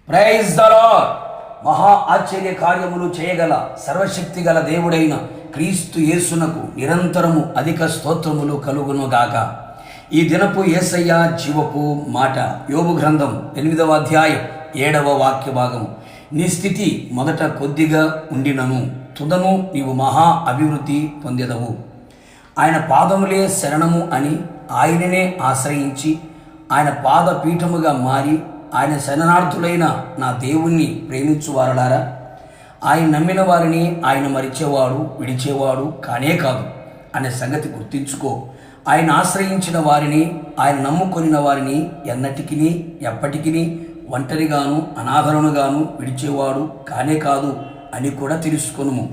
Praise the lord. మహా ఆశ్చర్య కార్యములు చేయగల సర్వశక్తి గల దేవుడైన క్రీస్తు యేసునకు నిరంతరము అధిక స్తోత్రములు కలుగునుగాక. ఈ దినపు యేసయ్య జీవపు మాట. యోబు గ్రంథం 8వ అధ్యాయం 7వ వాక్య భాగము. నీ స్థితి మొదట కొద్దిగా ఉండినను తుదను నీవు మహా అభివృద్ధి పొందెదవు. ఆయన పాదములే శరణము అని ఆయననే ఆశ్రయించి ఆయన పాదపీఠముగా మారి ఆయన శరణార్థులైన నా దేవుణ్ణి ప్రేమించువారలారా, ఆయన నమ్మిన వారిని ఆయన మరిచేవాడు విడిచేవాడు కానే కాదు అనే సంగతి గుర్తించుకో. ఆయన ఆశ్రయించిన వారిని, ఆయన నమ్ముకొనిన వారిని ఎన్నటికి ఎప్పటికీ ఒంటరిగాను అనాథనుగాను విడిచేవాడు కానే కాదు అని కూడా తెలుసుకొనుము.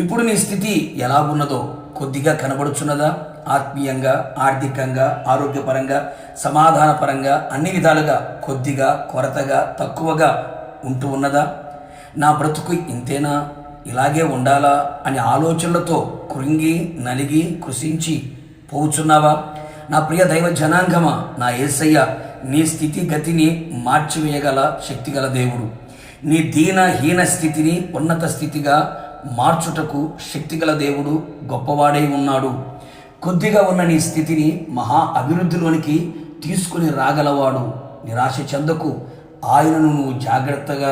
ఇప్పుడు నీ స్థితి ఎలాగున్నదో కొద్దిగా కనబడుచున్నదా? ఆత్మీయంగా, ఆర్థికంగా, ఆరోగ్యపరంగా, సమాధానపరంగా అన్ని విధాలుగా కొద్దిగా, కొరతగా, తక్కువగా ఉంటూ ఉన్నదా? నా బ్రతుకు ఇంతేనా, ఇలాగే ఉండాలా అనే ఆలోచనలతో కృంగి నలిగి కృషించి పోవుచున్నావా? నా ప్రియ దైవ జనాంగమా, నా యేసయ్య నీ స్థితి గతిని మార్చివేయగల శక్తిగల దేవుడు. నీ దీనహీన స్థితిని ఉన్నత స్థితిగా మార్చుటకు శక్తిగల దేవుడు గొప్పవాడై ఉన్నాడు. కొద్దిగా ఉన్న నీ స్థితిని మహా అభివృద్ధిలోనికి తీసుకుని రాగలవాడు. నిరాశ చెందకు. ఆయనను నువ్వు జాగ్రత్తగా,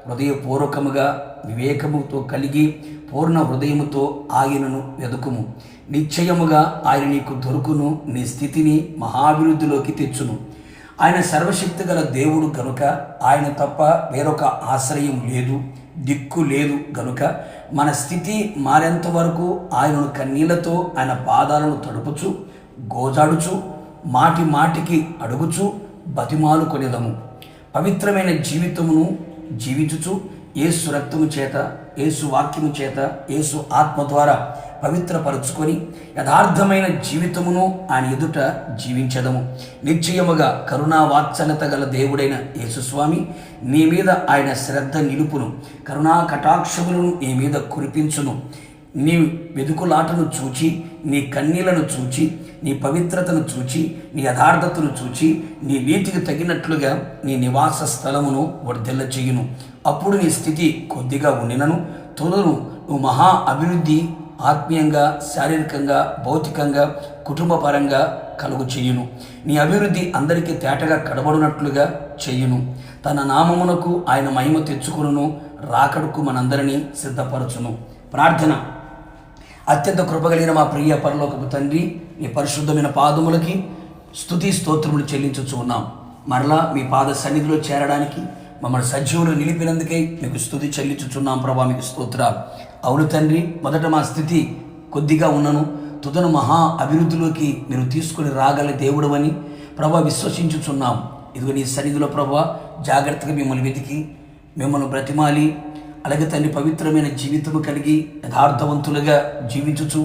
హృదయపూర్వకముగా, వివేకముతో కలిగి పూర్ణ హృదయముతో ఆయనను వెదుకుము. నిశ్చయముగా ఆయన నీకు దొరుకును. నీ స్థితిని మహాభివృద్ధిలోకి తెచ్చును. ఆయన సర్వశక్తి గల దేవుడు గనుక ఆయన తప్ప వేరొక ఆశ్రయం లేదు, దిక్కు లేదు గనుక మన స్థితి మారేంత వరకు ఆయనను కన్నీళ్లతో ఆయన పాదాలను తడుపుచు, గోజాడుచు, మాటి మాటికి అడుగుచు బతిమాలు కొనేదము. పవిత్రమైన జీవితమును జీవించుచు యేసు రక్తము చేత, యేసు వాక్యము చేత, యేసు ఆత్మ ద్వారా పవిత్రపరుచుకొని యథార్థమైన జీవితమును ఆయన ఎదుట జీవించదము. నిశ్చయముగా కరుణా వాత్సల్యత గల దేవుడైన యేసుస్వామి నీ మీద ఆయన శ్రద్ధ నిలుపును. కరుణా కటాక్షములను నీ మీద కురిపించును. నీ వెదుకులాటను చూచి, నీ కన్నీళ్లను చూచి, నీ పవిత్రతను చూచి, నీ యథార్థతను చూచి, నీ నీతికి తగినట్లుగా నీ నివాస స్థలమును వర్ధిల్ల చేయును. అప్పుడు నీ స్థితి కొద్దిగా ఉండినను తుదను నువ్వు మహా అభివృద్ధి ఆత్మీయంగా, శారీరకంగా, భౌతికంగా, కుటుంబపరంగా కలుగు చేయును. నీ అభివృద్ధి అందరికీ తేటగా కనబడినట్లుగా చేయును. తన నామమునకు ఆయన మహిమ తెచ్చుకును. రాకడకు మనందరినీ సిద్ధపరచును. ప్రార్థన. అత్యంత కృపగలిగిన మా ప్రియ పరలోకపు తండ్రి, నీ పరిశుద్ధమైన పాదములకి స్తుతి స్తోత్రములు చెల్లించుచు ఉన్నాం. మరలా మీ పాద సన్నిధిలో చేరడానికి మమ్మల్ని సజీవులు నిలిపినందుకై మీకు స్తుతి చెల్లించుచున్నాం ప్రభా, మీకు స్తోత్రాలు. అవును తండ్రి, మొదట మా స్థితి కొద్దిగా ఉన్నను తుదను మహా అభివృద్ధిలోకి మీరు తీసుకుని రాగల దేవుడు అని ప్రభా విశ్వసించుచున్నాం. ఇదిగో నీ సన్నిధిలో ప్రభా జాగ్రత్తగా మిమ్మల్ని వెతికి, మిమ్మల్ని బ్రతిమాలి, అలాగే తండ్రి పవిత్రమైన జీవితము కలిగి యథార్థవంతులుగా జీవించుచు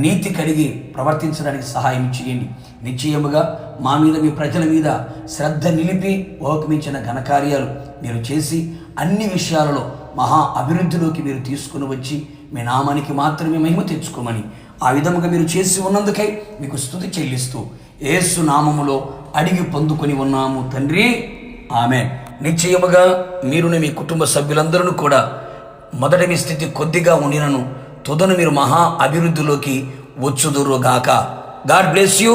నీతి కలిగి ప్రవర్తించడానికి సహాయం చేయండి. నిశ్చయముగా మా మీద, మీ ప్రజల మీద శ్రద్ధ నిలిపి ఓకమించిన ఘనకార్యాలు మీరు చేసి అన్ని విషయాలలో మహా అభివృద్ధిలోకి మీరు తీసుకుని వచ్చి మీ నామానికి మాత్రమే మహిమ తెచ్చుకోమని ఆ విధముగా మీరు చేసి ఉన్నందుకై మీకు స్తుతి చెల్లిస్తూ యేసు నామములో అడిగి పొందుకొని ఉన్నాము తండ్రి, ఆమేన్. నిశ్చయముగా మీరుని మీ కుటుంబ సభ్యులందరూ కూడా మొదట మీ స్థితి కొద్దిగా ఉండినను తుదను మీరు మహా అభివృద్ధిలోకి వచ్చుదురుగాక. God bless you.